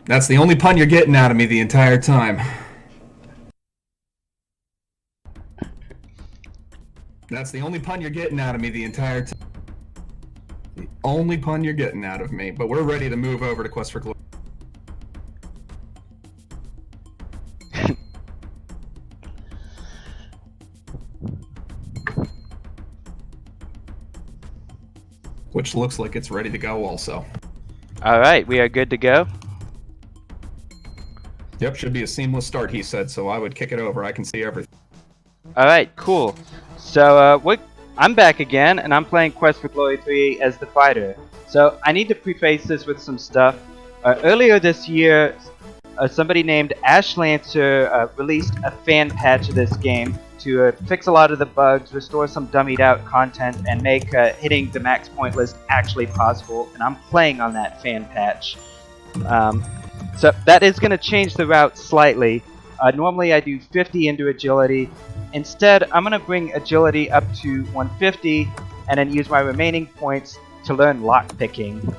That's the only pun you're getting out of me the entire time. That's the only pun you're getting out of me the entire time. The only pun you're getting out of me. But we're ready to move over to Quest for Glory. Which looks like it's ready to go also. Alright, we are good to go. Yep, should be a seamless start, he said, so I would kick it over. I can see everything. Alright, cool. So, I'm back again, and I'm playing Quest for Glory 3 as the fighter. So, I need to preface this with some stuff. Earlier this year, somebody named Ash Lancer released a fan patch of this game to fix a lot of the bugs, restore some dummied out content, and make hitting the max point list actually possible, and I'm playing on that fan patch. So that is going to change the route slightly. Normally I do 50 into agility. Instead, I'm going to bring agility up to 150 and then use my remaining points to learn lockpicking,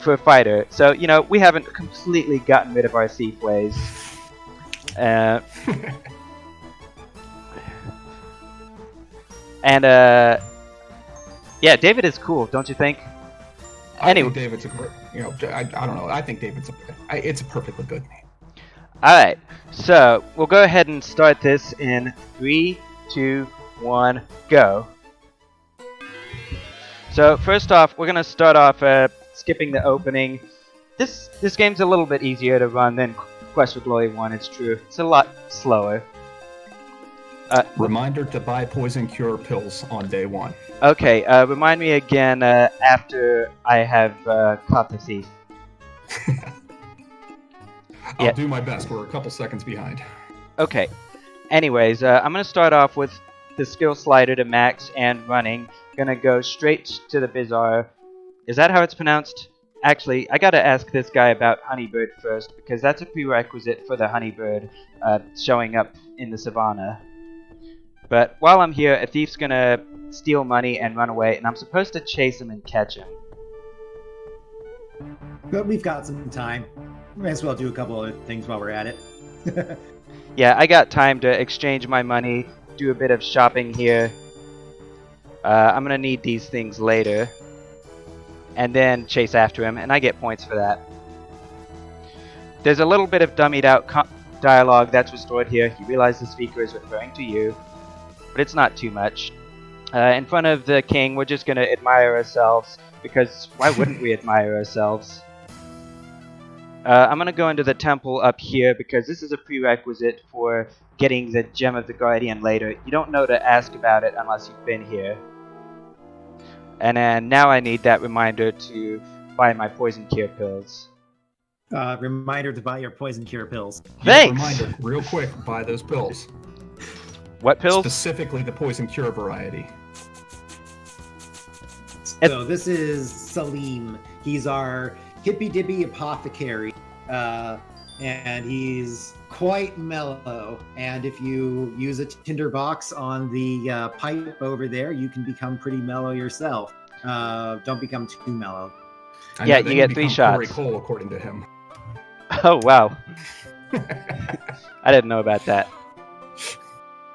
for a fighter. So, we haven't completely gotten rid of our thief ways. Yeah, David is cool, don't you think? I think David's a great, I don't know. I think David's it's a perfectly good name. Alright, so we'll go ahead and start this in 3, 2, 1, go. So first off, we're going to start off skipping the opening. This game's a little bit easier to run than Quest for Glory 1, it's true. It's a lot slower. Reminder to buy poison cure pills on day 1. Okay, remind me again after I have caught the thief. I'll do my best. We're a couple seconds behind. Okay. Anyways, I'm going to start off with the skill slider to max and running. Gonna go straight to the Bizarre. Is that how it's pronounced? Actually, I gotta ask this guy about Honeybird first, because that's a prerequisite for the Honeybird showing up in the Savannah. But while I'm here, a thief's gonna steal money and run away, and I'm supposed to chase him and catch him. But we've got some time. We might as well do a couple of things while we're at it. Yeah, I got time to exchange my money, do a bit of shopping here. I'm gonna need these things later. And then chase after him, and I get points for that. There's a little bit of dummied out dialogue that's restored here. You realize the speaker is referring to you, but it's not too much. In front of the king, we're just gonna admire ourselves, because why wouldn't we admire ourselves? I'm gonna go into the temple up here, because this is a prerequisite for getting the Gem of the Guardian later. You don't know to ask about it unless you've been here. And then now I need that reminder to buy my poison cure pills. Reminder to buy your poison cure pills. Thanks! Reminder, real quick, buy those pills. What pills? Specifically the poison cure variety. So this is Salim. He's our hippy-dippy apothecary. And he's quite mellow. And if you use a tinderbox on the pipe over there, you can become pretty mellow yourself. Don't become too mellow. Yeah, you get 3 shots. Corey Cole, according to him. Oh, wow. I didn't know about that.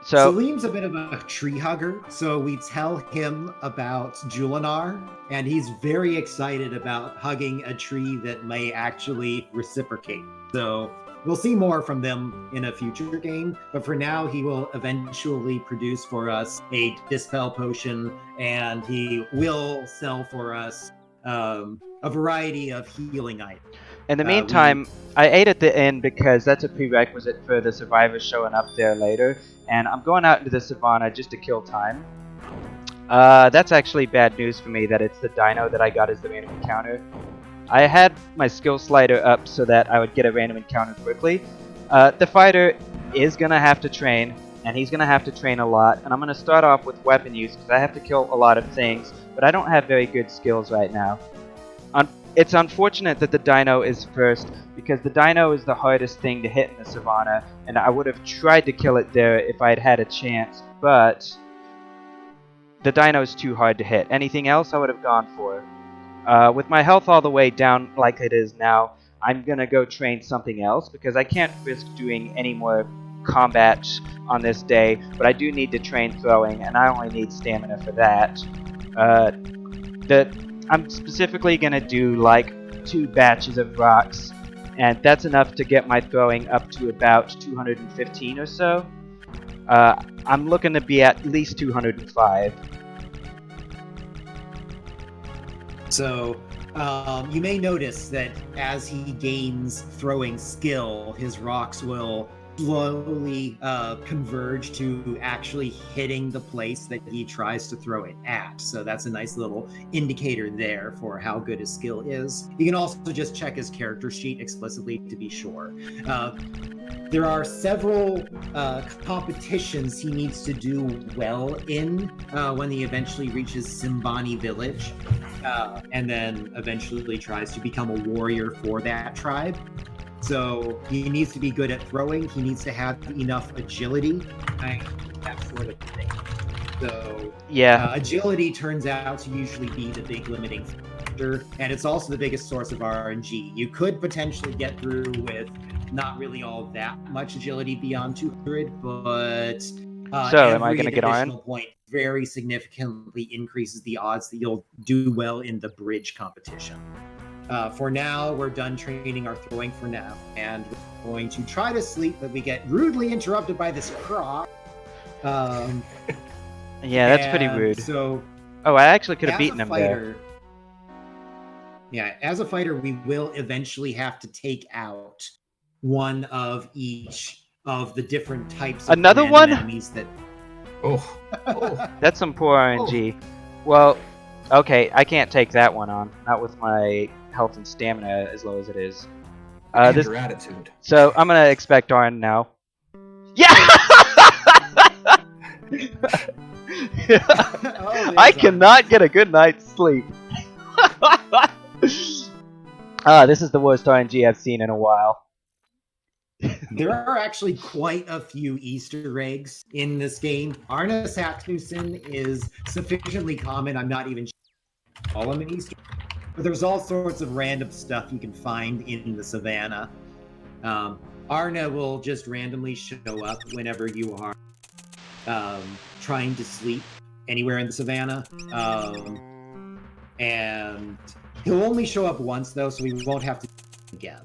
So Salim's a bit of a tree hugger, so we tell him about Julinar, and he's very excited about hugging a tree that may actually reciprocate. So we'll see more from them in a future game, but for now he will eventually produce for us a Dispel Potion, and he will sell for us a variety of healing items. in the meantime, I ate at the inn because that's a prerequisite for the survivors showing up there later. And I'm going out into the savannah just to kill time. That's actually bad news for me that it's the dino that I got as the random encounter. I had my skill slider up so that I would get a random encounter quickly. The fighter is going to have to train, and he's going to have to train a lot. And I'm going to start off with weapon use because I have to kill a lot of things, but I don't have very good skills right now. It's unfortunate that the dino is first, because the dino is the hardest thing to hit in the savannah, and I would have tried to kill it there if I had had a chance, but the dino is too hard to hit. Anything else I would have gone for. With my health all the way down like it is now, I'm gonna go train something else because I can't risk doing any more combat on this day, but I do need to train throwing, and I only need stamina for that. I'm specifically gonna do like 2 batches of rocks, and that's enough to get my throwing up to about 215 or so. I'm looking to be at least 205. So you may notice that as he gains throwing skill, his rocks will slowly converge to actually hitting the place that he tries to throw it at. So that's a nice little indicator there for how good his skill is. You can also just check his character sheet explicitly to be sure. There are several competitions he needs to do well in when he eventually reaches Simbani village, and then eventually tries to become a warrior for that tribe. So he needs to be good at throwing. He needs to have enough agility, that sort of thing. So Yeah. agility turns out to usually be the big limiting factor, and it's also the biggest source of RNG. You could potentially get through with not really all that much agility beyond 200, but So, am I gonna get iron? additional point very significantly increases the odds that you'll do well in the bridge competition. For now, we're done training our throwing for now, and we're going to try to sleep, but we get rudely interrupted by this croc. Yeah, that's pretty rude. So, Oh, I actually could have as beaten a him there. fighter, yeah, as a fighter, we will eventually have to take out one of each of the different types of Another random one? enemies that. Oh, oh. That's some poor RNG. Well, okay, I can't take that one on. Not with my health and stamina as low as it is. And your attitude. So I'm gonna expect Arn now. Yeah! Oh, I there's cannot get a good night's sleep. This is the worst RNG I've seen in a while. There are actually quite a few Easter eggs in this game. Arne Saknussen is sufficiently common. I'm not even sure to call him an Easter egg. But there's all sorts of random stuff you can find in the savannah. Arne will just randomly show up whenever you are trying to sleep anywhere in the savannah. And he'll only show up once, though, so we won't have to do it again.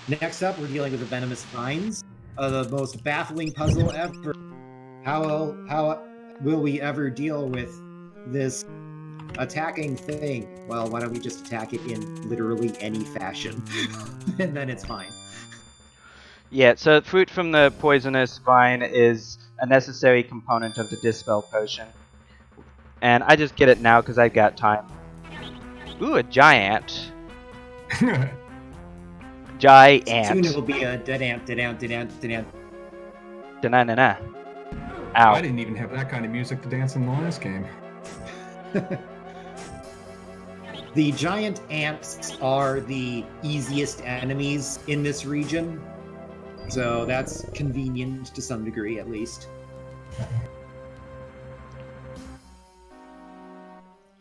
Next up, we're dealing with the Venomous Vines, the most baffling puzzle ever. How will we ever deal with this attacking thing? Well, why don't we just attack it in literally any fashion, and then it's fine. Yeah, so fruit from the poisonous vine is a necessary component of the Dispel Potion. And I just get it now because I've got time. Ooh, a giant. Giant. Soon it will be a dead ant. Da-na-na-na. Ow. I didn't even have that kind of music to dance in the last game. The giant ants are the easiest enemies in this region, so that's convenient to some degree, at least.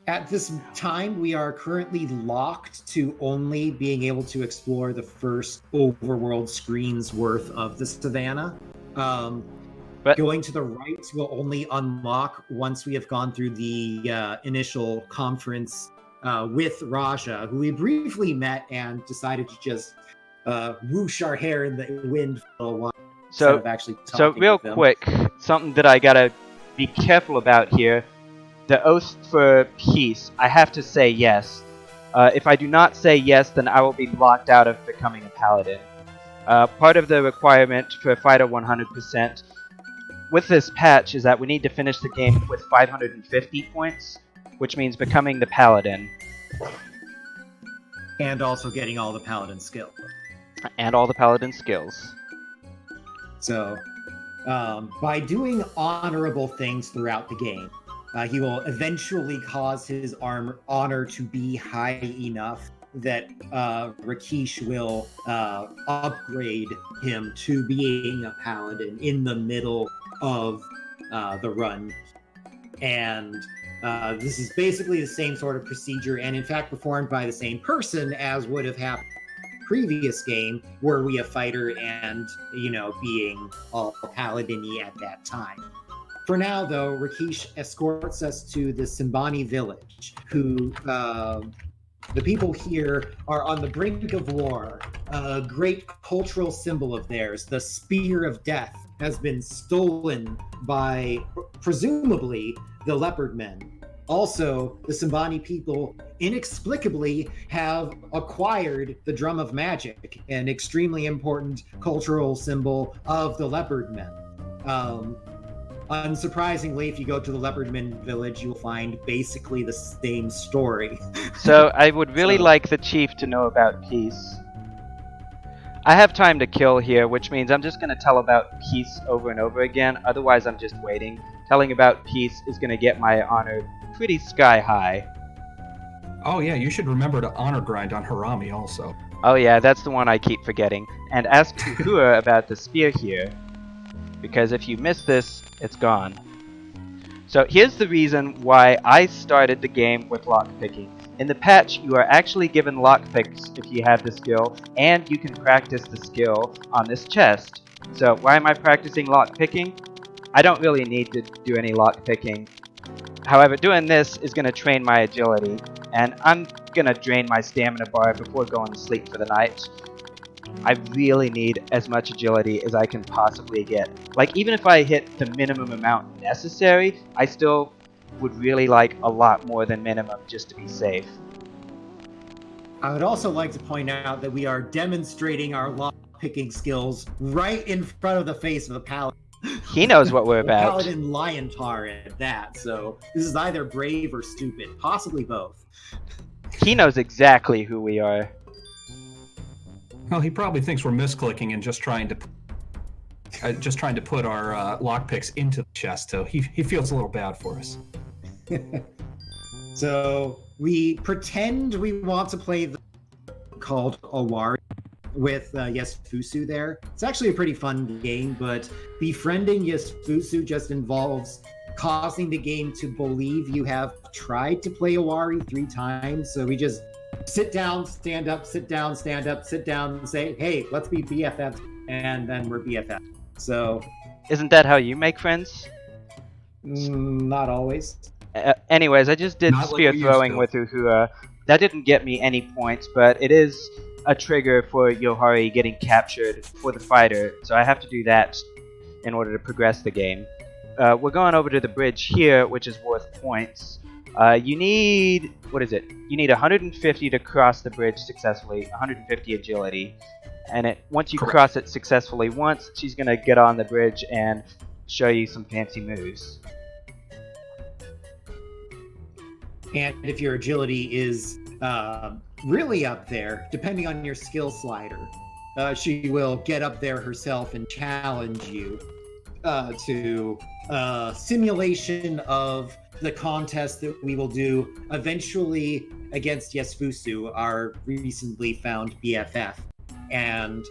At this time, we are currently locked to only being able to explore the first overworld screen's worth of the savannah. But going to the right will only unlock once we have gone through the initial conference with Raja, who we briefly met and decided to just whoosh our hair in the wind for a while. So real quick, something that I gotta be careful about here. The oath for peace, I have to say yes. If I do not say yes, then I will be locked out of becoming a paladin. Part of the requirement for Fighter 100% with this patch is that we need to finish the game with 550 points, which means becoming the paladin. And also getting all the paladin skill. And all the paladin skills. So, by doing honorable things throughout the game, he will eventually cause his honor to be high enough that Rakesh will upgrade him to being a paladin in the middle of the run. And this is basically the same sort of procedure, and in fact performed by the same person as would have happened previous game, were we a fighter and, being all paladin-y at that time. For now, though, Rakesh escorts us to the Simbani village, who the people here are on the brink of war. A great cultural symbol of theirs, the Spear of Death, has been stolen by, presumably, the Leopard Men. Also, the Simbani people inexplicably have acquired the Drum of Magic, an extremely important cultural symbol of the Leopard Men. Unsurprisingly, if you go to the Leopardman village, you'll find basically the same story. So I would really like the chief to know about peace. I have time to kill here, which means I'm just going to tell about peace over and over again. Otherwise, I'm just waiting. Telling about peace is going to get my honor pretty sky high. Oh yeah, you should remember to honor grind on Harami also. Oh yeah, that's the one I keep forgetting. And ask Uhura about the spear here, because if you miss this, it's gone. So here's the reason why I started the game with lockpicking. In the patch, you are actually given lockpicks if you have the skill, and you can practice the skill on this chest. So why am I practicing lockpicking? I don't really need to do any lockpicking. However, doing this is going to train my agility, and I'm going to drain my stamina bar before going to sleep for the night. I really need as much agility as I can possibly get. Like, even if I hit the minimum amount necessary, I still would really like a lot more than minimum just to be safe. I would also like to point out that we are demonstrating our lock-picking skills right in front of the face of the paladin. He knows what we're about. Paladin Liontar at that, so this is either brave or stupid, possibly both. He knows exactly who we are. Well, he probably thinks we're misclicking and just trying to put our lockpicks into the chest, so he feels a little bad for us. So we pretend we want to play the called Owari with Yesfusu there. It's actually a pretty fun game, but befriending Yesfusu just involves causing the game to believe you have tried to play Owari 3 times. So we just sit down, stand up, sit down, stand up, sit down, and say, hey, let's be BFFs, and then we're BFFs. So... Isn't that how you make friends? Not always. Anyways, I just did Not like spear we used throwing to. with Uhura. That didn't get me any points, but it is a trigger for Yohari getting captured for the fighter, so I have to do that in order to progress the game. We're going over to the bridge here, which is worth points. You need... what is it? You need 150 to cross the bridge successfully, 150 agility. And once you Correct. cross it successfully once, she's going to get on the bridge and show you some fancy moves. And if your agility is really up there, depending on your skill slider, she will get up there herself and challenge you to simulation of the contest that we will do eventually against Yesfusu, our recently found BFF. And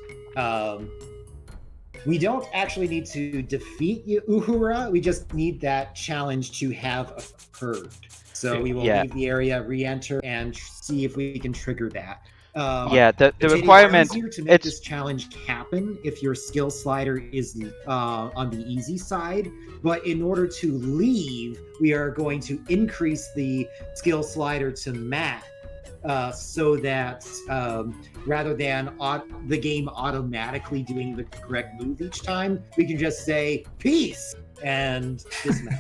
we don't actually need to defeat Uhura, we just need that challenge to have occurred. So we will leave the area, re-enter, and see if we can trigger that. The It's requirement... easier to make this challenge happen if your skill slider is on the easy side, but in order to leave, we are going to increase the skill slider to max, so that rather than the game automatically doing the correct move each time, we can just say, peace, and dismount.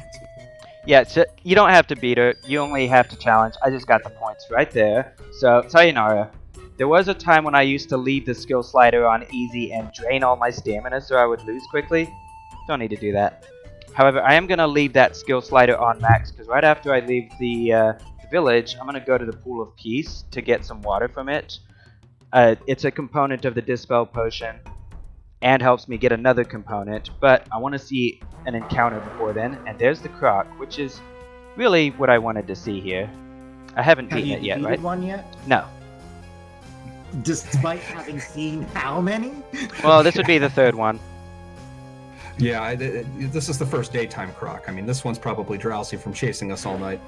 Yeah, so you don't have to beat her, you only have to challenge. I just got the points right there. So, sayonara. There was a time when I used to leave the skill slider on easy and drain all my stamina so I would lose quickly. Don't need to do that. However, I am going to leave that skill slider on max, because right after I leave the village, I'm going to go to the Pool of Peace to get some water from it. It's a component of the Dispel Potion, and helps me get another component, but I want to see an encounter before then, and there's the Croc, which is really what I wanted to see here. I haven't beaten it yet, right? One yet? No. Despite having seen how many? Well, this would be the third one. Yeah, this is the first daytime Croc. I mean, this one's probably drowsy from chasing us all night.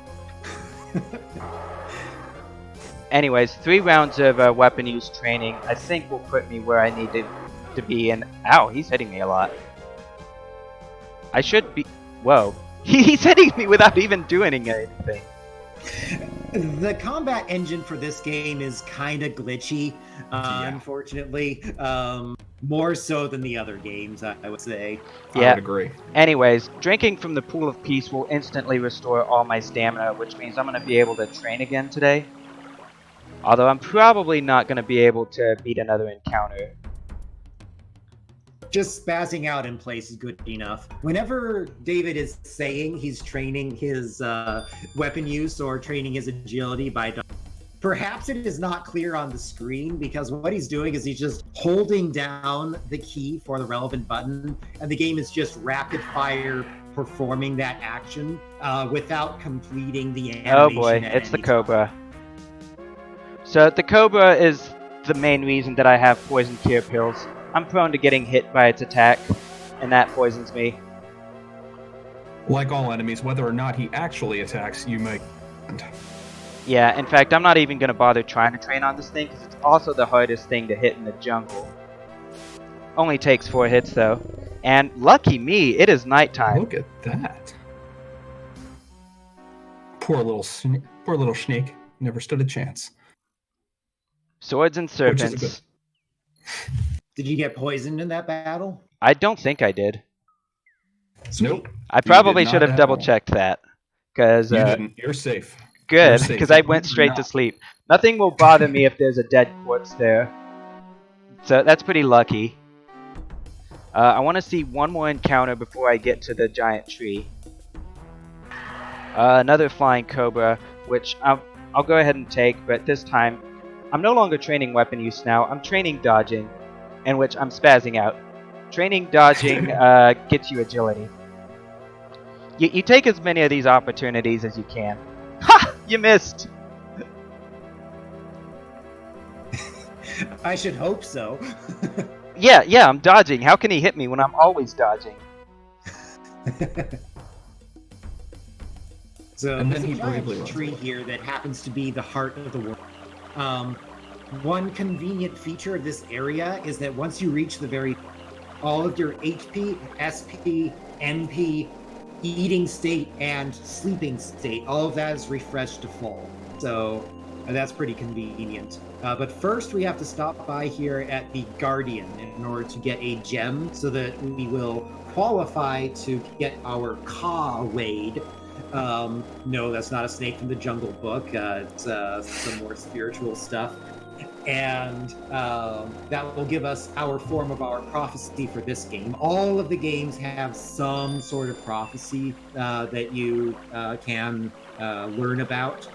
Anyways, 3 rounds of weapon use training I think will put me where I need to be, and ow, he's hitting me a lot. I should be... Whoa. He's hitting me without even doing anything. The combat engine for this game is kind of glitchy, unfortunately. More so than the other games, I would say. I would agree. Anyways, drinking from the Pool of Peace will instantly restore all my stamina, which means I'm going to be able to train again today. Although I'm probably not going to be able to beat another encounter. Just spazzing out in place is good enough. Whenever David is saying he's training his weapon use or training his agility by... Perhaps it is not clear on the screen, because what he's doing is he's just holding down the key for the relevant button, and the game is just rapid fire performing that action without completing the animation. Oh boy, it's the Cobra. So the Cobra is the main reason that I have poison cure pills. I'm prone to getting hit by its attack, and that poisons me. Like all enemies, whether or not he actually attacks, you may... Yeah, in fact, I'm not even going to bother trying to train on this thing, because it's also the hardest thing to hit in the jungle. Only takes 4 hits, though. And lucky me, it is nighttime. Look at that. Poor little snake. Never stood a chance. Swords and serpents. Did you get poisoned in that battle? I don't think I did. Nope. I probably should have double-checked that. Because, you didn't. You're safe. Good, because I went straight to sleep. Nothing will bother me if there's a dead corpse there. So that's pretty lucky. I want to see one more encounter before I get to the giant tree. Another flying cobra, which I'll go ahead and take, but this time I'm no longer training weapon use now. I'm training dodging, in which I'm spazzing out. Training dodging gets you agility. You take as many of these opportunities as you can. Ha! You missed! I should hope so. Yeah, I'm dodging. How can he hit me when I'm always dodging? So and there's then a he bravely giant tree here that happens to be the heart of the world. One convenient feature of this area is that once you reach the very... all of your HP, SP, MP, eating state, and sleeping state, all of that is refreshed to full. So that's pretty convenient. But first we have to stop by here at the Guardian in order to get a gem so that we will qualify to get our Ka Wade. No, that's not a snake from the Jungle Book. It's some more spiritual stuff. And that will give us our form of our prophecy for this game. All of the games have some sort of prophecy that you can learn about.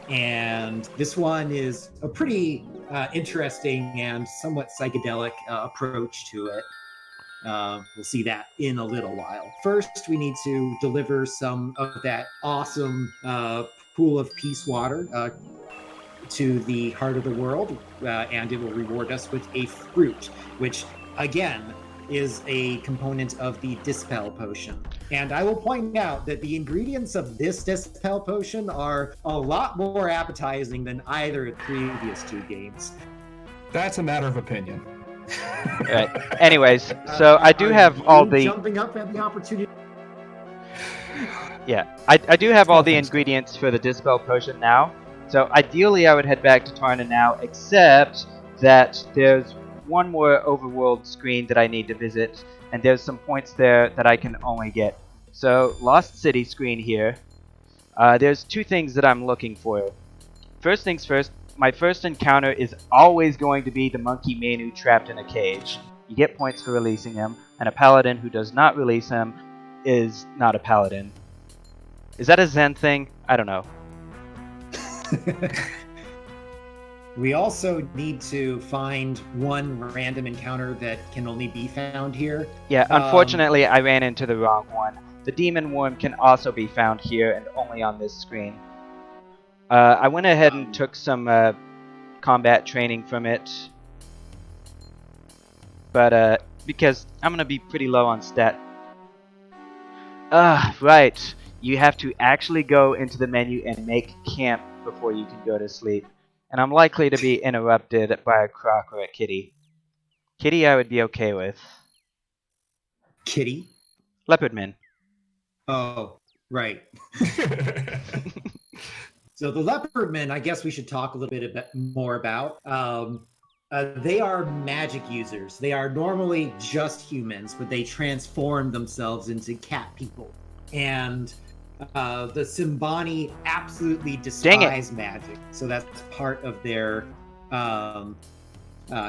And this one is a pretty interesting and somewhat psychedelic approach to it. We'll see that in a little while. First, we need to deliver some of that awesome Pool of Peace water to the heart of the world, and it will reward us with a fruit, which, again, is a component of the Dispel Potion. And I will point out that the ingredients of this Dispel Potion are a lot more appetizing than either of the previous 2 games. That's a matter of opinion. Right. Anyways, so I do have all the... Jumping up at the opportunity... Yeah, I do have all the ingredients for the Dispel Potion now. So ideally I would head back to Tarna now, except that there's one more overworld screen that I need to visit, and there's some points there that I can only get. So, Lost City screen here. There's 2 things that I'm looking for. First things first, my first encounter is always going to be the monkey Manu trapped in a cage. You get points for releasing him, and a paladin who does not release him is not a paladin. Is that a Zen thing? I don't know. We also need to find one random encounter that can only be found here. Yeah, unfortunately I ran into the wrong one. The demon worm can also be found here and only on this screen. I went ahead and took some combat training from it. But because I'm going to be pretty low on stat. Right. You have to actually go into the menu and make camp before you can go to sleep. and I'm likely to be interrupted by a croc or a kitty. Kitty I would be okay with. Kitty. Leopardman. Oh, right. So the Leopardmen, I guess we should talk a little bit more about. They are magic users. They are normally just humans, but they transform themselves into cat people. And the Simbani absolutely despise magic, so that's part of their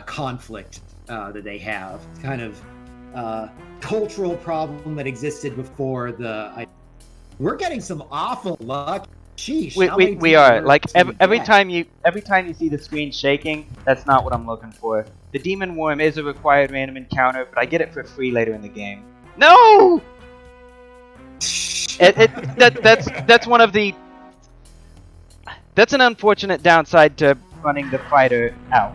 conflict that they have. It's kind of cultural problem that existed before the. We're getting some awful luck. Sheesh, we are like every time you see the screen shaking, that's not what I'm looking for. The demon worm is a required random encounter, but I get it for free later in the game. No, that's one of the. That's an unfortunate downside to running the fighter out.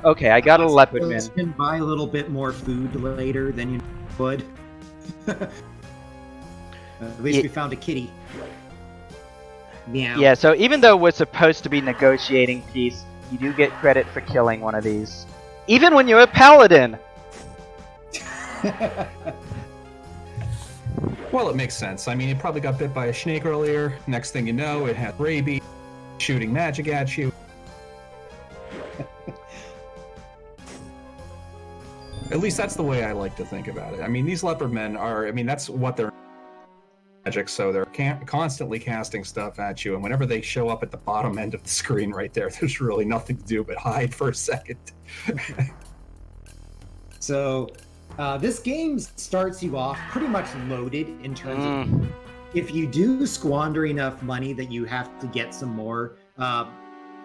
Okay, I got a Leopardman. You can buy a little bit more food later than you would. At least we found a kitty. Meow. Yeah, so even though we're supposed to be negotiating peace, you do get credit for killing one of these. Even when you're a paladin! Well, it makes sense. I mean, it probably got bit by a snake earlier. Next thing you know, it had rabies, shooting magic at you. At least that's the way I like to think about it. I mean, these Leopardmen are, I mean, that's what they're magic, so they're constantly casting stuff at you, and whenever they show up at the bottom end of the screen right there, there's really nothing to do but hide for a second. So, this game starts you off pretty much loaded in terms of if you do squander enough money that you have to get some more,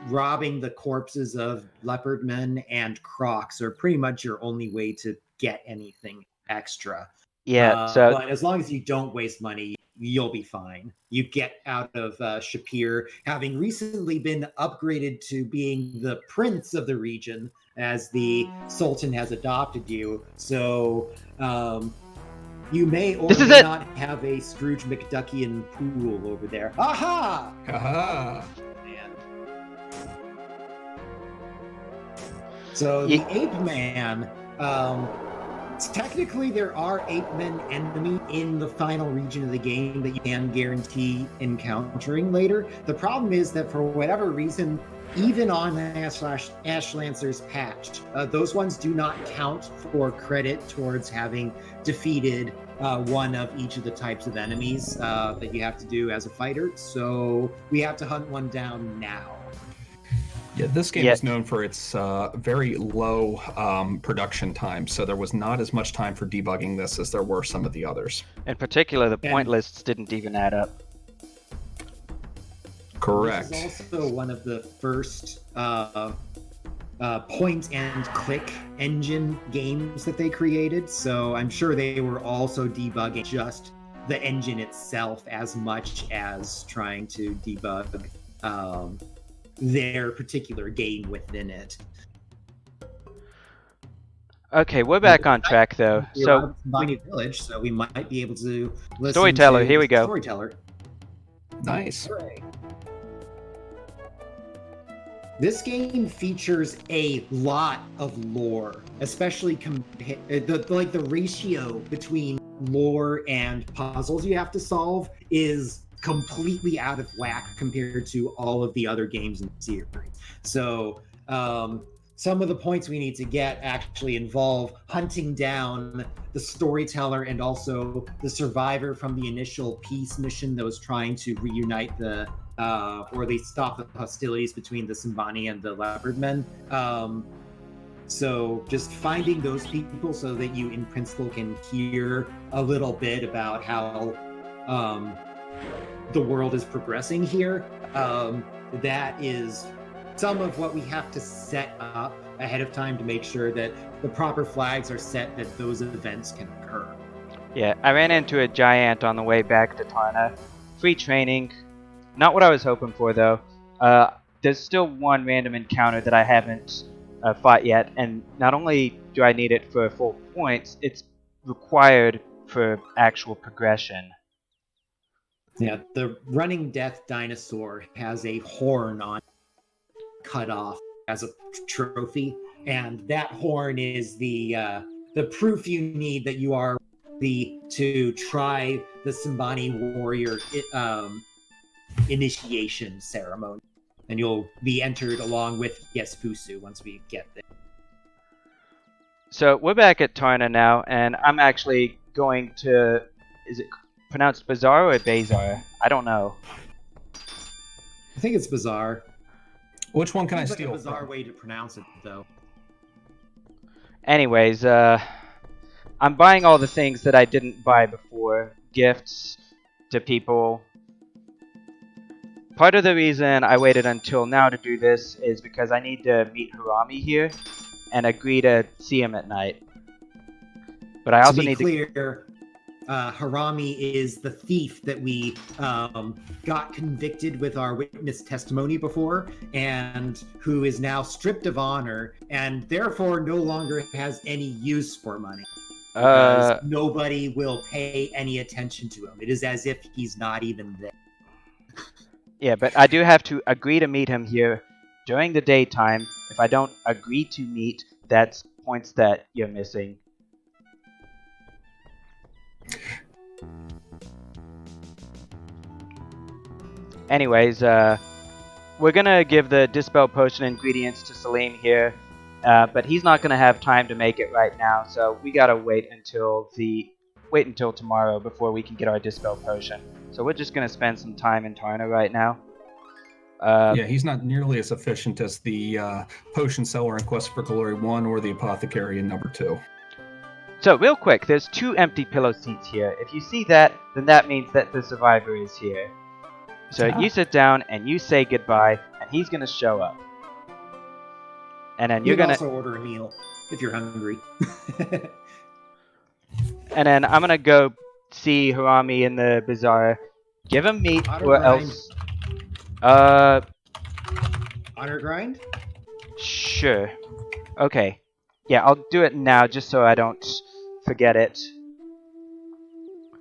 robbing the corpses of Leopardmen and Crocs are pretty much your only way to get anything extra. Yeah, but as long as you don't waste money, you'll be fine. You get out of Shapir, having recently been upgraded to being the prince of the region, as the Sultan has adopted you. So you may or may not have a Scrooge McDuckian pool over there. Aha! Aha! Man. So the Ape Man. Technically, there are Ape-Men enemy in the final region of the game that you can guarantee encountering later. The problem is that for whatever reason, even on Ashlancer's patch, those ones do not count for credit towards having defeated one of each of the types of enemies that you have to do as a fighter. So we have to hunt one down now. Yeah, this game is known for its very low production time, so there was not as much time for debugging this as there were some of the others. In particular, the point lists didn't even add up. Correct. This is also one of the first point-and-click engine games that they created, so I'm sure they were also debugging just the engine itself as much as trying to debug their particular game within it. Okay, we're back on track though. So Bonnie Village, so we might be able to listen Storyteller, to here we go. Storyteller. Nice. Hooray. This game features a lot of lore, especially the ratio between lore and puzzles you have to solve is completely out of whack compared to all of the other games in the series. So some of the points we need to get actually involve hunting down the storyteller and also the survivor from the initial peace mission that was trying to reunite or at least stop the hostilities between the Simbani and the Leopardmen. So just finding those people so that you in principle can hear a little bit about how the world is progressing here. That is some of what we have to set up ahead of time to make sure that the proper flags are set that those events can occur. Yeah, I ran into a giant on the way back to Tarna. Free training. Not what I was hoping for though. There's still one random encounter that I haven't fought yet, and not only do I need it for full points, it's required for actual progression. Yeah, the Running Death dinosaur has a horn on cut off as a trophy, and that horn is the proof you need that you are to try the Simbani warrior initiation ceremony, and you'll be entered along with Yesfusu once we get there. So we're back at Tarna now, and I'm actually going to... Is it pronounced Bazaar or Bazar? I don't know. I think it's bizarre. Which one can I Seems like steal? a bizarre from? way to pronounce it, though. Anyways, I'm buying all the things that I didn't buy before. Gifts to people. Part of the reason I waited until now to do this is because I need to meet Harami here and agree to see him at night. But I also need to... Harami is the thief that we got convicted with our witness testimony before, and who is now stripped of honor, and therefore no longer has any use for money. Because nobody will pay any attention to him. It is as if he's not even there. Yeah, but I do have to agree to meet him here during the daytime. If I don't agree to meet, that's points that you're missing. Anyways, we're gonna give the Dispel Potion ingredients to Salim here, but he's not gonna have time to make it right now, so we gotta wait until tomorrow before we can get our Dispel Potion. So we're just gonna spend some time in Tarna right now. Yeah, he's not nearly as efficient as the potion seller in Quest for Glory 1 or the apothecary in number 2. So real quick, there's 2 empty pillow seats here. If you see that, then that means that the survivor is here. So you sit down and you say goodbye, and he's gonna show up. And then you're gonna also order a meal if you're hungry. And then I'm gonna go see Harami in the bazaar, give him meat, or else. Honor grind? Sure. Okay. Yeah, I'll do it now just so I don't forget it.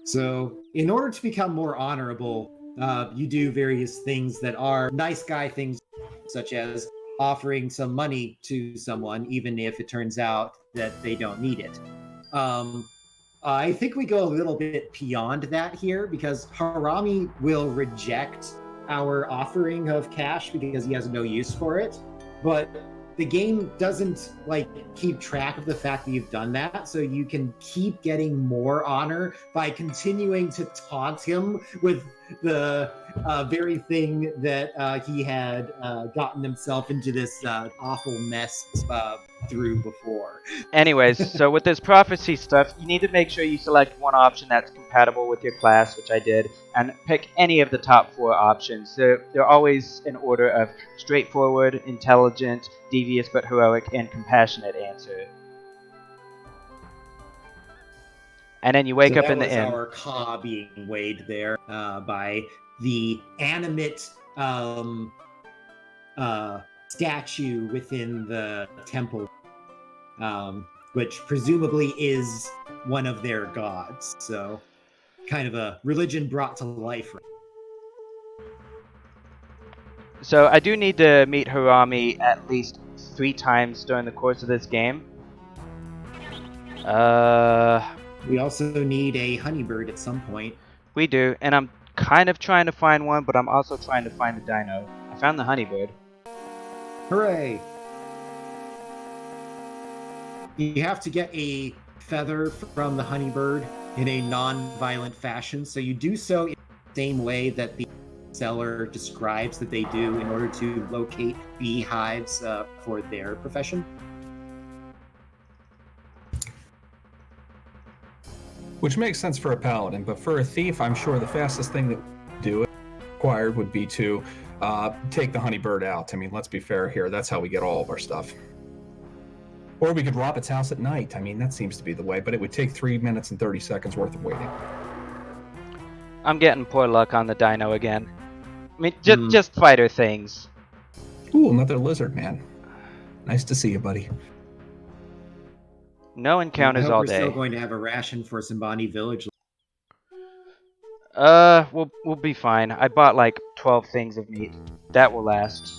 So, in order to become more honorable, you do various things that are nice guy things, such as offering some money to someone, even if it turns out that they don't need it. I think we go a little bit beyond that here, because Harami will reject our offering of cash because he has no use for it, but the game doesn't keep track of the fact that you've done that, so you can keep getting more honor by continuing to taunt him with the very thing that he had gotten himself into this awful mess through before. Anyways, so with this prophecy stuff, you need to make sure you select one option that's compatible with your class, which I did, and pick any of the top 4 options. They're always in order of straightforward, intelligent, devious but heroic, and compassionate answer. And then you wake up in the inn. Our Ka being weighed there by the animate statue within the temple, which presumably is one of their gods. So, kind of a religion brought to life. So I do need to meet Harami at least 3 times during the course of this game. We also need a honeybird at some point. We do, and I'm kind of trying to find one, but I'm also trying to find the dino. I found the honeybird. Hooray! You have to get a feather from the honeybird in a non-violent fashion, so you do so in the same way that the seller describes that they do in order to locate beehives for their profession. Which makes sense for a paladin, but for a thief, I'm sure the fastest thing that we do required would be to take the honeybird out. I mean, let's be fair here. That's how we get all of our stuff. Or we could rob its house at night. I mean, that seems to be the way, but it would take 3 minutes and 30 seconds worth of waiting. I'm getting poor luck on the dino again. I mean, just fighter things. Ooh, another lizard, man. Nice to see you, buddy. No encounters all we're day. Still going to have a ration for Simbani Village. We'll be fine. I bought like 12 things of meat. That will last.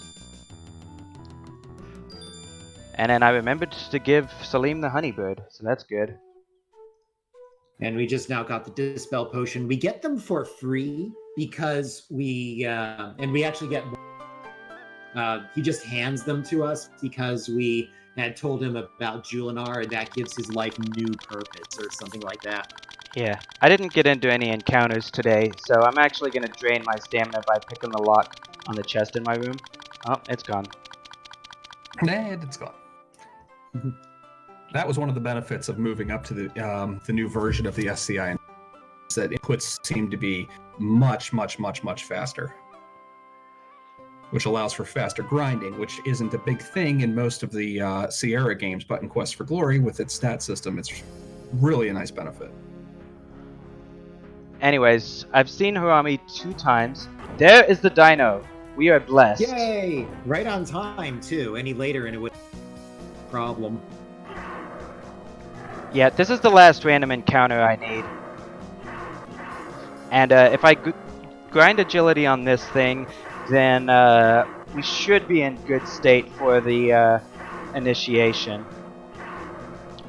And then I remembered to give Salim the Honeybird, so that's good. And we just now got the Dispel Potion. We get them for free because we actually get. He just hands them to us because we had told him about Julinar, and that gives his life new purpose or something like that. Yeah, I didn't get into any encounters today, so I'm actually going to drain my stamina by picking the lock on the chest in my room. Oh, it's gone. And it's gone. That was one of the benefits of moving up to the new version of the SCI, that inputs seem to be much faster, which allows for faster grinding, which isn't a big thing in most of the Sierra games, but in Quest for Glory, with its stat system, it's really a nice benefit. Anyways, I've seen Harami 2 times. There is the dino. We are blessed. Yay! Right on time, too. Any later and it would problem. Yeah, this is the last random encounter I need. And if I grind agility on this thing, then we should be in good state for the initiation.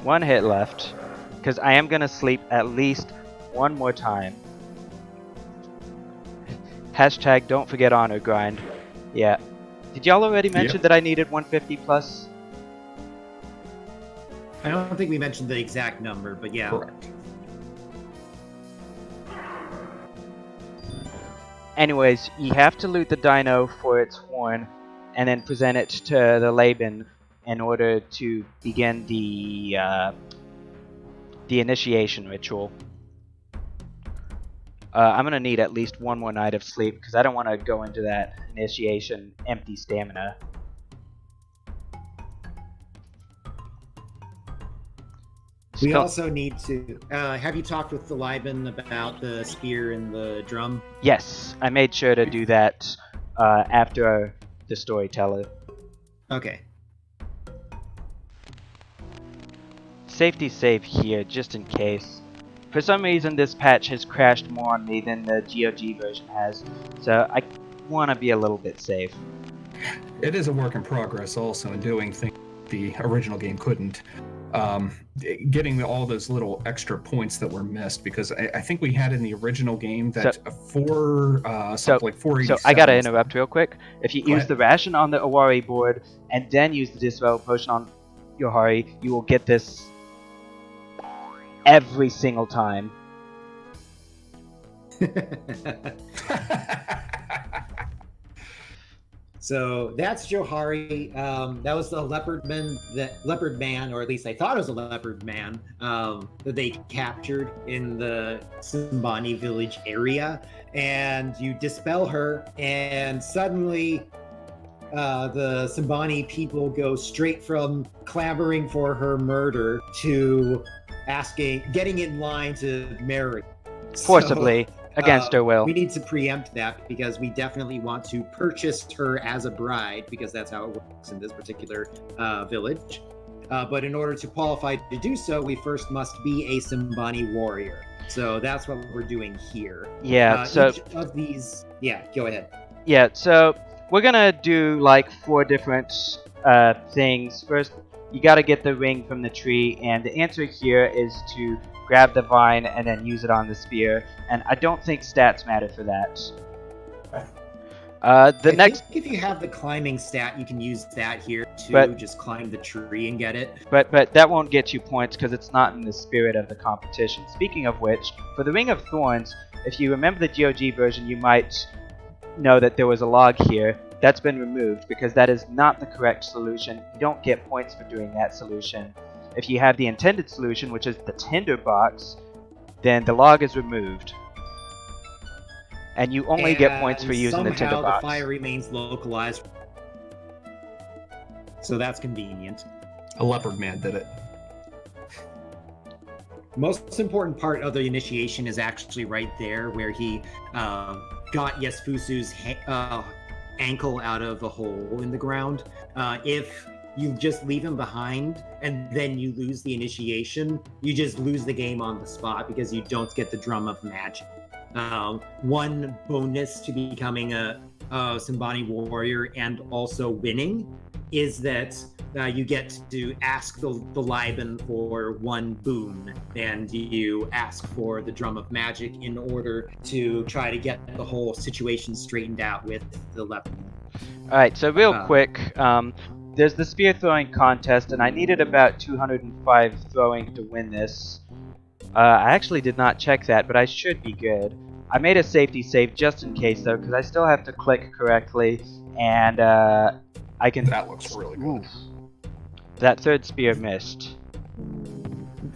1 hit left, because I am going to sleep at least 1 more time. Hashtag don't forget honor grind. Yeah. Did y'all already mention that I needed 150 plus? I don't think we mentioned the exact number, but yeah. Correct. Anyways, you have to loot the dino for its horn, and then present it to the Laban in order to begin the initiation ritual. I'm gonna need at least 1 more night of sleep because I don't want to go into that initiation empty stamina. We also need to. Have you talked with the Liban about the spear and the drum? Yes, I made sure to do that after the storyteller. Okay. Safety save here, just in case. For some reason, this patch has crashed more on me than the GOG version has, so I want to be a little bit safe. It is a work in progress also in doing things the original game couldn't. Getting all those little extra points that were missed, because I think we had in the original game that like 487. So I gotta interrupt real quick. If you use the ration on the Awari board and then use the Dispel Potion on Yohari, you will get this every single time. So that's Johari. That was the leopard man, or at least I thought it was a leopard man, that they captured in the Simbani village area. And you dispel her, and suddenly the Simbani people go straight from clamoring for her murder to getting in line to marry. Forcibly. Against her will. We need to preempt that because we definitely want to purchase her as a bride, because that's how it works in this particular village. But in order to qualify to do so, we first must be a Simbani warrior. So that's what we're doing here. Yeah, so each of these. Yeah, go ahead. Yeah, so we're gonna do like 4 different things. First, you gotta get the ring from the tree, and the answer here is to grab the vine and then use it on the spear, and I don't think stats matter for that. I think if you have the climbing stat, you can use that here to just climb the tree and get it. But that won't get you points because it's not in the spirit of the competition. Speaking of which, for the Ring of Thorns, if you remember the GOG version, you might know that there was a log here. That's been removed because that is not the correct solution. You don't get points for doing that solution. If you have the intended solution, which is the tinder box, then the log is removed. And you only get points for using the tinder box. Somehow the fire remains localized. So that's convenient. A leopard man did it. Most important part of the initiation is actually right there, where he got Yesfusu's ankle out of a hole in the ground. If you just leave him behind and then you lose the initiation, you just lose the game on the spot because you don't get the Drum of Magic. One bonus to becoming a Simbani warrior and also winning is that you get to ask the Liban for one boon, and you ask for the Drum of Magic in order to try to get the whole situation straightened out with the leopard. Alright, so real quick, there's the spear throwing contest, and I needed about 205 throwing to win this. I actually did not check that, but I should be good. I made a safety save just in case, though, because I still have to click correctly, and I can... That looks really good. That third spear missed.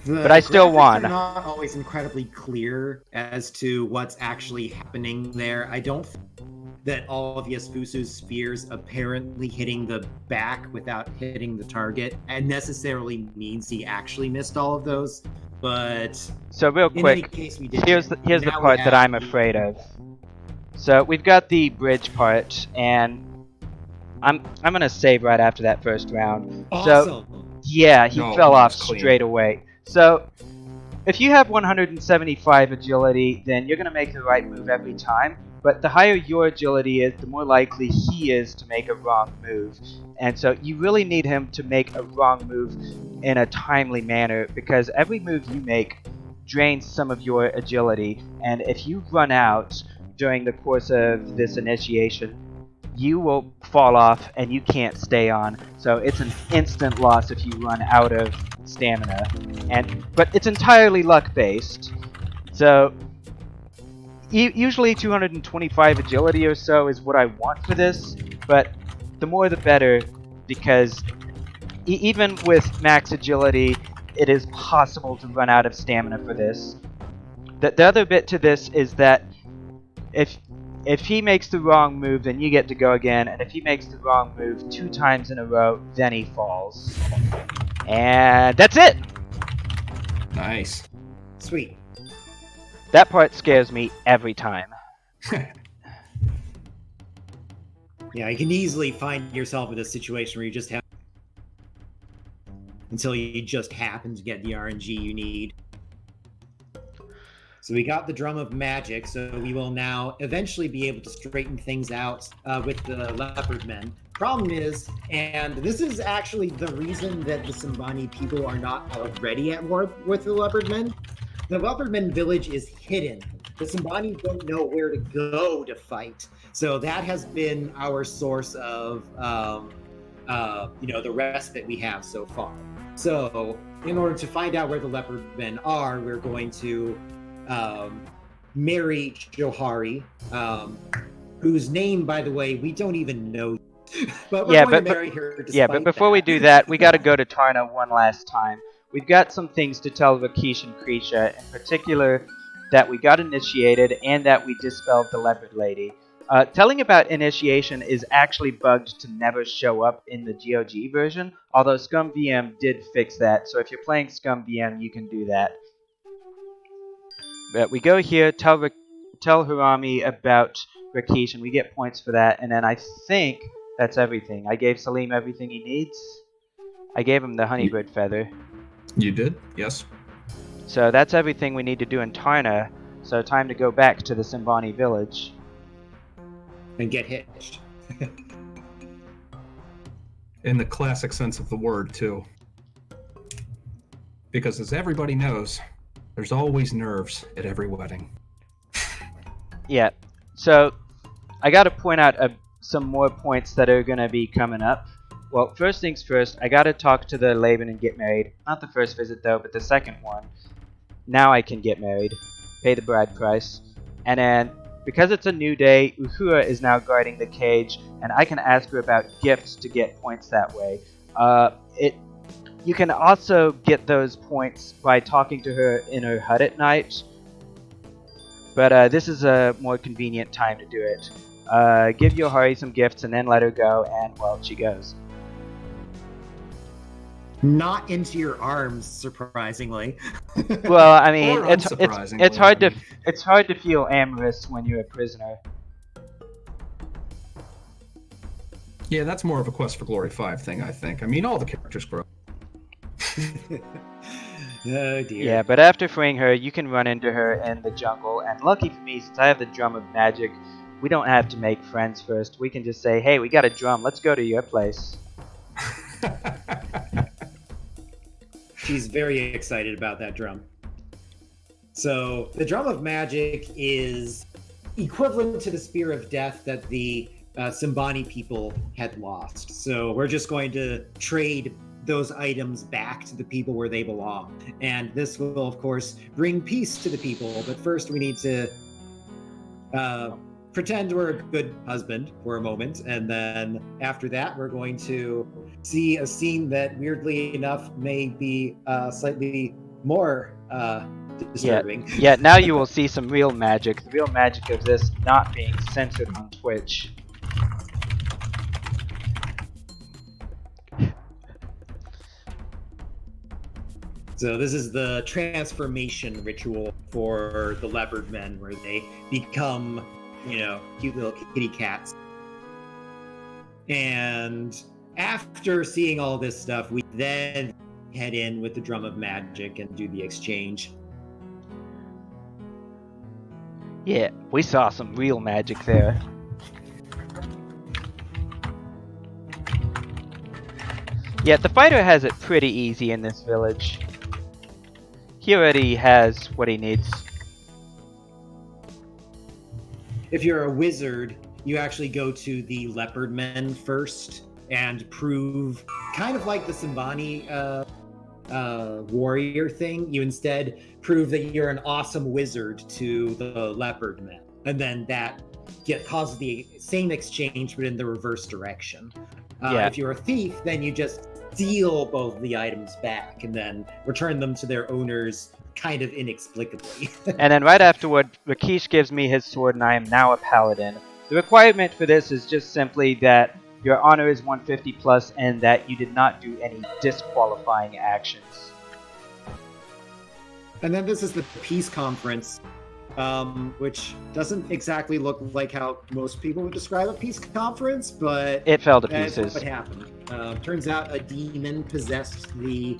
But I still won. They're not always incredibly clear as to what's actually happening there. I don't think that all of Yasfusu's spears apparently hitting the back without hitting the target and necessarily means he actually missed all of those. But so real quick, here's the part that I'm afraid of. So we've got the bridge part, and I'm gonna save right after that first round. Awesome. So yeah, he fell off straight away. So if you have 175 agility, then you're gonna make the right move every time. But the higher your agility is, the more likely he is to make a wrong move. And so you really need him to make a wrong move in a timely manner, because every move you make drains some of your agility. And if you run out during the course of this initiation, you will fall off and you can't stay on. So it's an instant loss if you run out of stamina. But it's entirely luck based. So usually 225 agility or so is what I want for this, but the more the better, because even with max agility, it is possible to run out of stamina for this. The other bit to this is that if he makes the wrong move, then you get to go again, and if he makes the wrong move 2 times in a row, then he falls. And that's it! Nice. Sweet. That part scares me every time. Yeah, you can easily find yourself in a situation where you just have until you just happen to get the RNG you need. So we got the Drum of Magic, so we will now eventually be able to straighten things out with the Leopard Men. Problem is, and this is actually the reason that the Simbani people are not already at war with the Leopard Men. The Leopard Men village is hidden. The Simbani don't know where to go to fight. So that has been our source of, the rest that we have so far. So in order to find out where the Leopard Men are, we're going to marry Johari, whose name, by the way, we don't even know. But we're going to marry her. But before we do that, we got to go to Tarna one last time. We've got some things to tell Rakeesh and Krisha, in particular that we got initiated and that we dispelled the Leopard Lady. Telling about initiation is actually bugged to never show up in the GOG version, although ScumVM did fix that, so if you're playing ScumVM, you can do that. But we go here, tell Harami about Rakeesh, and we get points for that, and then I think that's everything. I gave Salim everything he needs. I gave him the Honeybird Feather. You did? Yes. So that's everything we need to do in Tarna, so time to go back to the Simbani village. And get hitched. In the classic sense of the word, too. Because as everybody knows, there's always nerves at every wedding. Yeah, so I gotta point out some more points that are gonna be coming up. Well, first things first, I gotta talk to the Laban and get married. Not the first visit though, but the second one. Now I can get married, pay the bride price, and then because it's a new day, Uhura is now guarding the cage, and I can ask her about gifts to get points that way. You can also get those points by talking to her in her hut at night, but this is a more convenient time to do it. Give Johari some gifts and then let her go, and well, she goes. Not into your arms, surprisingly. Well, I mean, Or it's hard unsurprisingly, it's hard to feel amorous when you're a prisoner. Yeah, that's more of a Quest for Glory 5 thing, I think. I mean, all the characters grow. Oh dear. Yeah, but after freeing her, you can run into her in the jungle, and lucky for me, since I have the Drum of Magic, we don't have to make friends first. We can just say, hey, we got a drum, let's go to your place. She's very excited about that drum. So the Drum of Magic is equivalent to the Spear of Death that the Simbani people had lost. So we're just going to trade those items back to the people where they belong. And this will, of course, bring peace to the people. But first we need to pretend we're a good husband for a moment. And then after that, we're going to see a scene that, weirdly enough, may be slightly more disturbing. Yeah, now you will see some real magic. The real magic of this not being censored on Twitch. So this is the transformation ritual for the leopard men, where they become, cute little kitty cats. And after seeing all this stuff, we then head in with the Drum of Magic and do the exchange. Yeah, we saw some real magic there. Yeah, the fighter has it pretty easy in this village. He already has what he needs. If you're a wizard, you actually go to the leopard men first and prove, kind of like the Simbani warrior thing, you instead prove that you're an awesome wizard to the leopard men. And then that causes the same exchange, but in the reverse direction. Yeah. If you're a thief, then you just steal both the items back and then return them to their owners kind of inexplicably. And then right afterward, Rakesh gives me his sword and I am now a paladin. The requirement for this is just simply that your honor is 150 plus and that you did not do any disqualifying actions. And then this is the peace conference, which doesn't exactly look like how most people would describe a peace conference, but It fell to that's pieces. what happened. Turns out a demon possessed the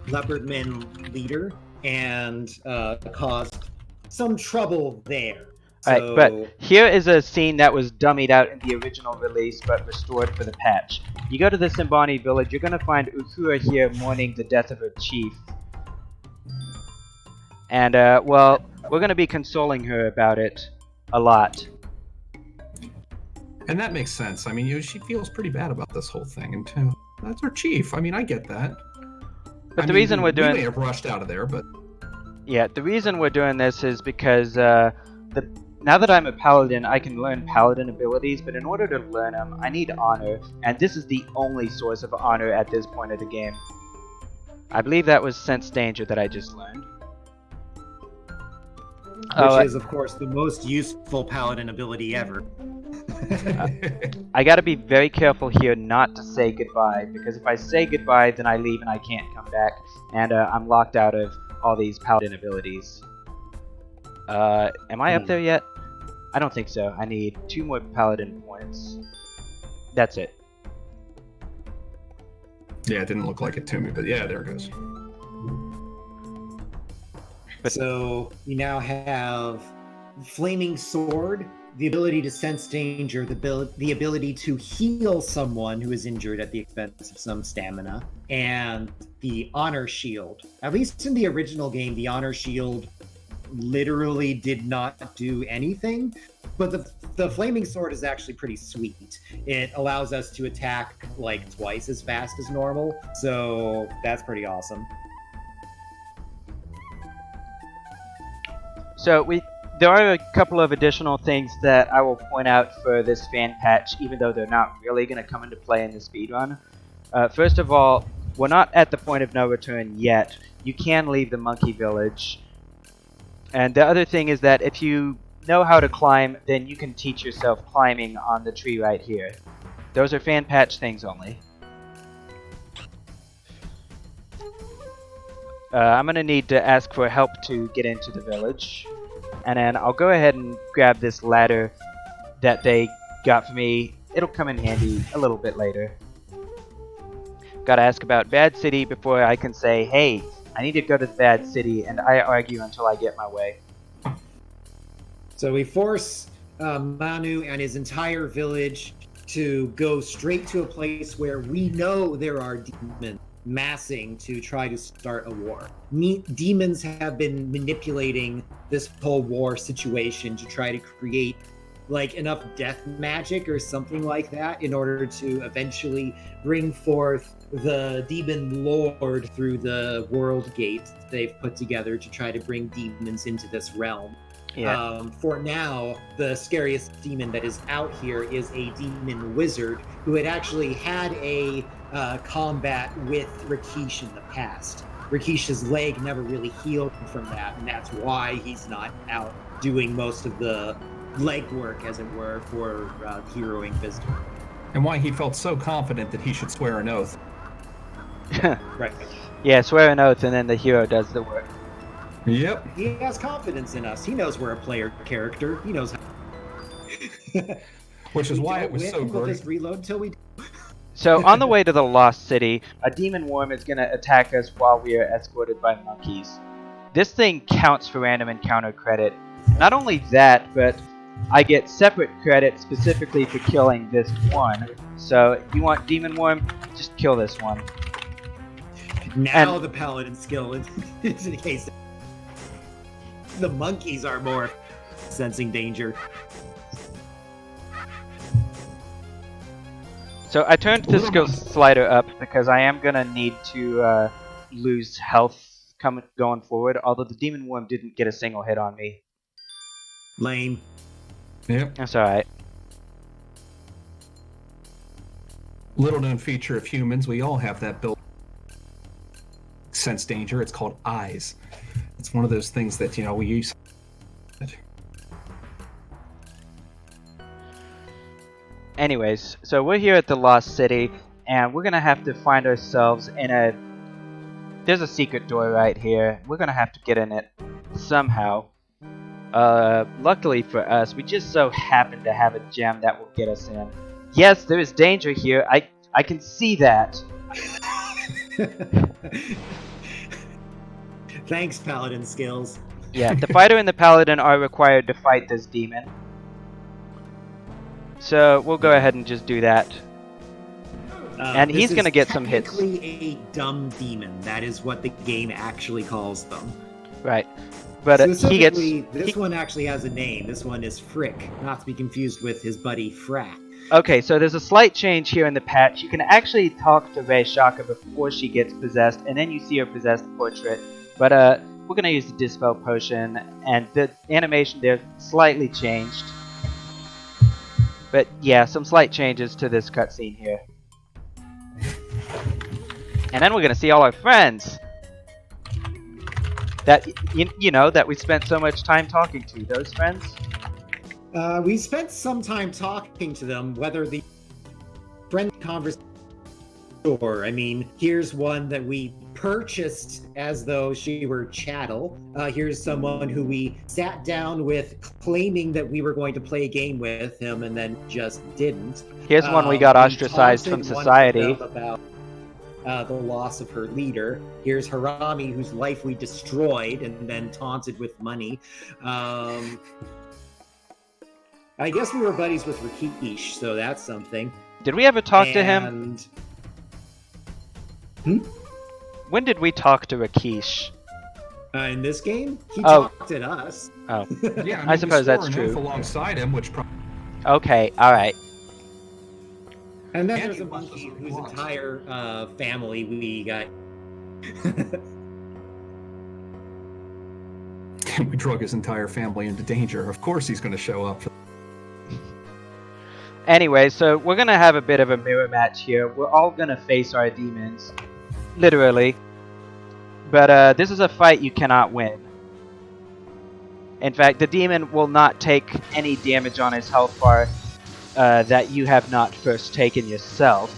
leopardman leader and caused some trouble there. Alright, but here is a scene that was dummied out in the original release but restored for the patch. You go to the Simbani village, you're gonna find Uhura here mourning the death of her chief. And, well, we're gonna be consoling her about it a lot. And that makes sense. I mean, she feels pretty bad about this whole thing, and that's her chief. I mean, I get that. But the reason we're doing... We may have rushed out of there, but... Yeah, the reason we're doing this is because, now that I'm a paladin, I can learn paladin abilities, but in order to learn them, I need honor, and this is the only source of honor at this point of the game. I believe that was Sense Danger that I just learned. Which is, of course, the most useful paladin ability ever. I gotta be very careful here not to say goodbye, because if I say goodbye, then I leave and I can't come back, and I'm locked out of all these paladin abilities. Am I up there yet? I don't think so. I need 2 more paladin points. That's it. Yeah, it didn't look like it to me, but yeah, there it goes. So we now have Flaming Sword, the ability to sense danger, the ability to heal someone who is injured at the expense of some stamina, and the Honor Shield. At least in the original game, the Honor Shield literally did not do anything, but the Flaming Sword is actually pretty sweet. It allows us to attack like twice as fast as normal, so that's pretty awesome. So there are a couple of additional things that I will point out for this fan patch, even though they're not really going to come into play in the speedrun. First of all, we're not at the point of no return yet. You can leave the monkey village. And the other thing is that if you know how to climb, then you can teach yourself climbing on the tree right here. Those are fan patch things only. I'm going to need to ask for help to get into the village. And then I'll go ahead and grab this ladder that they got for me. It'll come in handy a little bit later. Gotta ask about Bad City before I can say, hey, I need to go to Bad City, and I argue until I get my way. So we force Manu and his entire village to go straight to a place where we know there are demons massing to try to start a war. Demons have been manipulating this whole war situation to try to create like enough death magic or something like that in order to eventually bring forth the demon lord through the world gate they've put together to try to bring demons into this realm. Yeah. For now, the scariest demon that is out here is a demon wizard who had actually had a combat with Rakish in the past. Rakish's leg never really healed from that, and that's why he's not out doing most of the legwork, as it were, for heroing Visitor. And why he felt so confident that he should swear an oath. Right. Yeah, swear an oath and then the hero does the work. Yep. He has confidence in us. He knows we're a player character. He knows how. Which is We why don't it was win, so we'll great. just reload until we. So on the way to the Lost City, a demon worm is going to attack us while we are escorted by monkeys. This thing counts for random encounter credit. Not only that, but I get separate credit specifically for killing this one. So if you want demon worm, just kill this one. Now the paladin skill is in case the monkeys are more sensing danger. So I turned the skill slider up because I am going to need to lose health going forward, although the demon worm didn't get a single hit on me. Lame. Yep. That's alright. Little known feature of humans, we all have that built sense danger. It's called eyes. It's one of those things that, we use. Anyways, so we're here at the Lost City, and we're gonna have to find ourselves in there's a secret door right here. We're gonna have to get in it somehow. Luckily for us, we just so happen to have a gem that will get us in. Yes, there is danger here. I can see that. Thanks, paladin skills. Yeah, the fighter and the paladin are required to fight this demon. So we'll go ahead and just do that. And This he's is gonna get some hits. technically a dumb demon. That is what the game actually calls them. Right. But he gets... Specifically, this one actually has a name. This one is Frick, not to be confused with his buddy Frack. Okay, so there's a slight change here in the patch. You can actually talk to Rei Shaka before she gets possessed, and then you see her possessed portrait. But we're gonna use the Dispel Potion, and the animation there slightly changed. But yeah, some slight changes to this cutscene here. And then we're gonna see all our friends that that we spent so much time talking to. Those friends. We spent some time talking to them, whether the friend conversation or, I mean, here's one that we purchased as though she were chattel. Here's someone who we sat down with claiming that we were going to play a game with him and then just didn't. Here's one we got ostracized from society. About the loss of her leader. Here's Harami, whose life we destroyed and then taunted with money. I guess we were buddies with Rakish, so that's something. Did we ever talk to him? When did we talk to Rakish? In this game, he Oh. talked at us. Oh, Yeah, I suppose that's we swore an true. oath alongside him, which okay, alright. And then And there's he a wants monkey us to whose watch. entire family we got. we drug his entire family into danger. Of course he's going to show up. Anyway, so we're gonna have a bit of a mirror match here. We're all gonna face our demons. Literally. But this is a fight you cannot win. In fact, the demon will not take any damage on his health bar that you have not first taken yourself.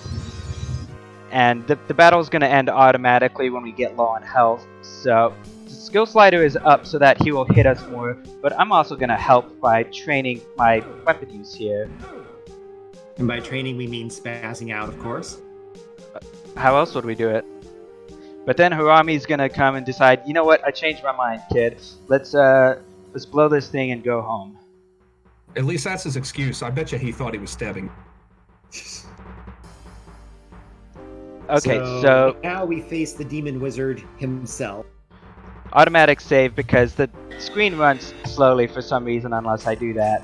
And the battle is going to end automatically when we get low on health. So the skill slider is up so that he will hit us more. But I'm also going to help by training my weapon use here. And by training, we mean spazzing out, of course. How else would we do it? But then Harami's going to come and decide, you know what, I changed my mind, kid. Let's blow this thing and go home. At least that's his excuse. I bet you he thought he was stabbing. Okay, so now we face the demon wizard himself. automatic save because the screen runs slowly for some reason unless I do that.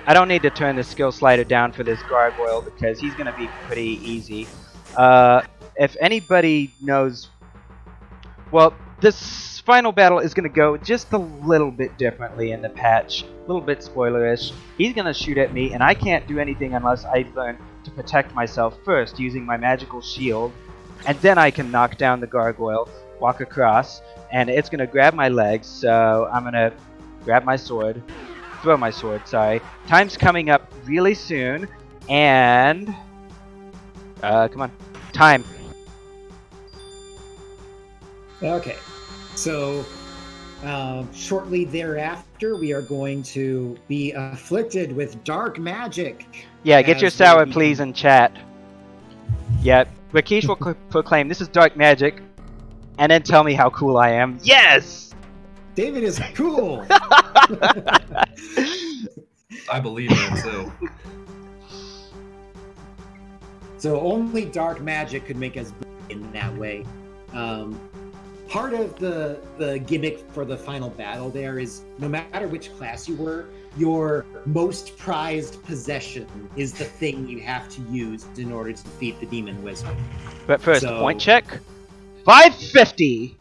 I don't need to turn the skill slider down for this gargoyle because he's going to be pretty easy. If anybody knows... Well, this final battle is going to go just a little bit differently in the patch. A little bit spoilerish. He's going to shoot at me and I can't do anything unless I learn to protect myself first using my magical shield. And then I can knock down the gargoyle, walk across, and it's going to grab my legs, so I'm going to grab my sword. Throw my sword, sorry. Time's coming up really soon, and... come on. Time. Okay, so shortly thereafter, we are going to be afflicted with dark magic. Yeah, get your as sour we- please in chat. Yeah, Rakesh will proclaim this is dark magic, and then tell me how cool I am. Yes! David is cool. I believe that too. So only dark magic could make us in that way. Part of the gimmick for the final battle there is no matter which class you were, your most prized possession is the thing you have to use in order to defeat the demon wizard. But first, So- point check. 550!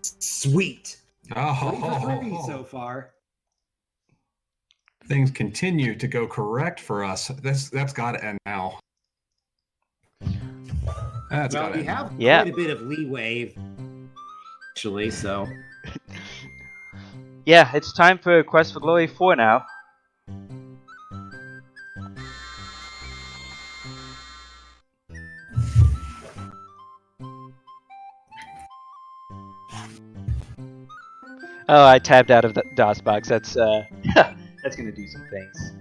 Sweet. 3 for 3 Oh, so far. things continue to go correct for us. That's got to end now. That's Well, got to we end. have Yeah. quite a bit of leeway, actually, so... Yeah, it's time for Quest for Glory 4 now. Oh, I tabbed out of the DOSBox. That's that's gonna do some things.